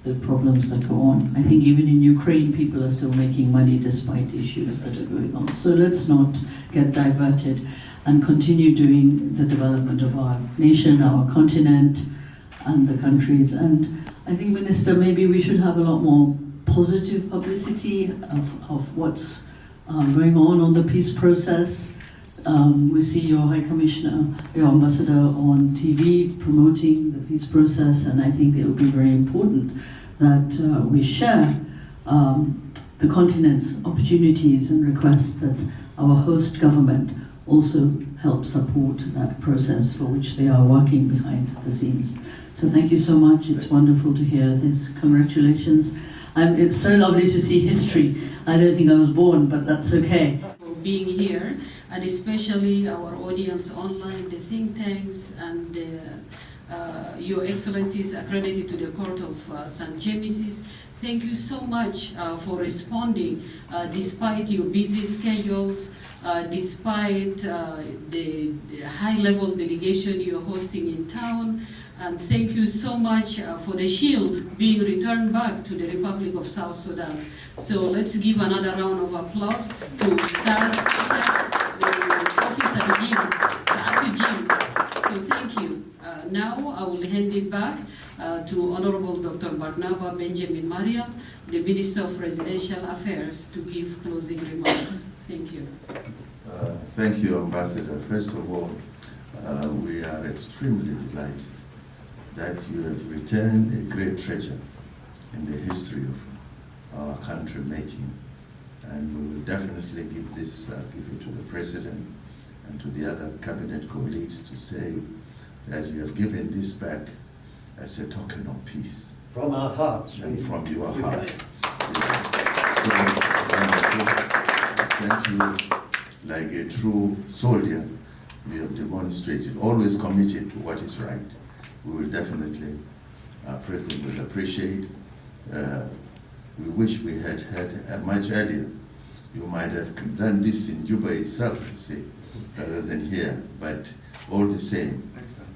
the problems that go on. I think even in Ukraine, people are still making money despite issues that are going on. So let's not get diverted and continue doing the development of our nation, our continent, and the countries. And I think, Minister, maybe we should have a lot more positive publicity of what's going on the peace process. We see your High Commissioner, your Ambassador on TV promoting the peace process, and I think it will be very important that we share the continent's opportunities and request that our host government also help support that process for which they are working behind the scenes. So thank you so much. It's wonderful to hear this. Congratulations. It's so lovely to see history. I don't think I was born, but that's okay. For being here and especially our audience online, the think tanks, and Your Excellencies accredited to the Court of St. James's. Thank you so much for responding despite your busy schedules, despite the high-level delegation you're hosting in town. And thank you so much for the shield being returned back to the Republic of South Sudan. So let's give another round of applause to Stars, the officer Jim, Saatu Jim. So thank you. Now I will hand it back to Honorable Dr. Barnaba Benjamin Marial, the Minister of Residential Affairs, to give closing remarks. Thank you. Thank you, Ambassador. First of all, we are extremely delighted that you have returned a great treasure in the history of our country making. And we will definitely give this, give it to the President and to the other cabinet colleagues to say that you have given this back as a token of peace. From our hearts. And from your heart. So, thank you. Like a true soldier, we have demonstrated, always committed to what is right. We will definitely, our President will appreciate. We wish we had much earlier. You might have done this in Juba itself, you see, rather than here. But all the same,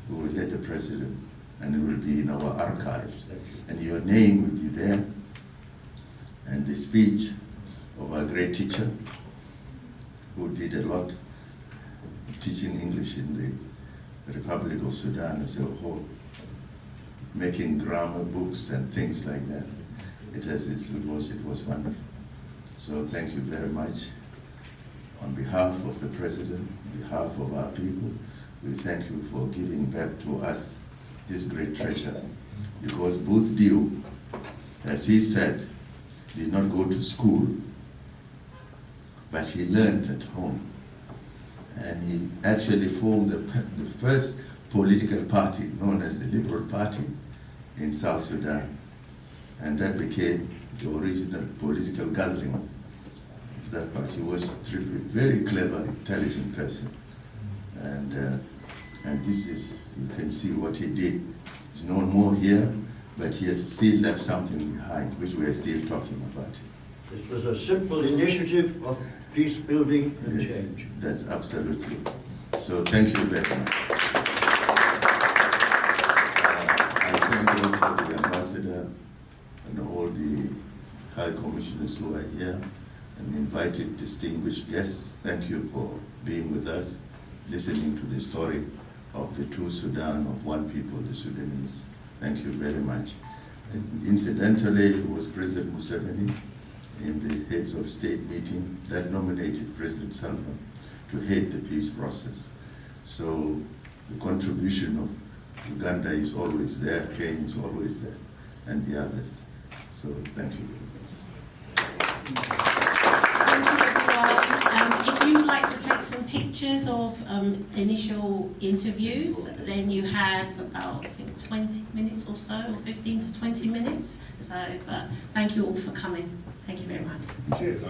we will let the President, and it will be in our archives. And your name will be there, and the speech of our great teacher, who did a lot teaching English in the Republic of Sudan as a whole, making grammar books and things like that. It was wonderful. So thank you very much. On behalf of the President, on behalf of our people, we thank you for giving back to us this great treasure. Because Booth Dew, as he said, did not go to school, but he learned at home. And he actually formed the first political party known as the Liberal Party in South Sudan. And that became the original political gathering of that party. He was a very clever, intelligent person. And this is, you can see what he did. He's no more here, but he has still left something behind, which we are still talking about. This was a simple initiative of peace building and change. That's absolutely. So thank you very much. I thank also the ambassador and all the high commissioners who are here and invited distinguished guests. Thank you for being with us, listening to the story of the two Sudan, of one people, the Sudanese. Thank you very much. And incidentally, it was President Museveni in the heads of state meeting that nominated President Salva to head the peace process. So the contribution of Uganda is always there, Kenya is always there, and the others. So thank you. If you'd like to take some pictures of initial interviews, then you have about, I think, 20 minutes or so, or 15 to 20 minutes. So, thank you all for coming. Thank you very much. Cheers.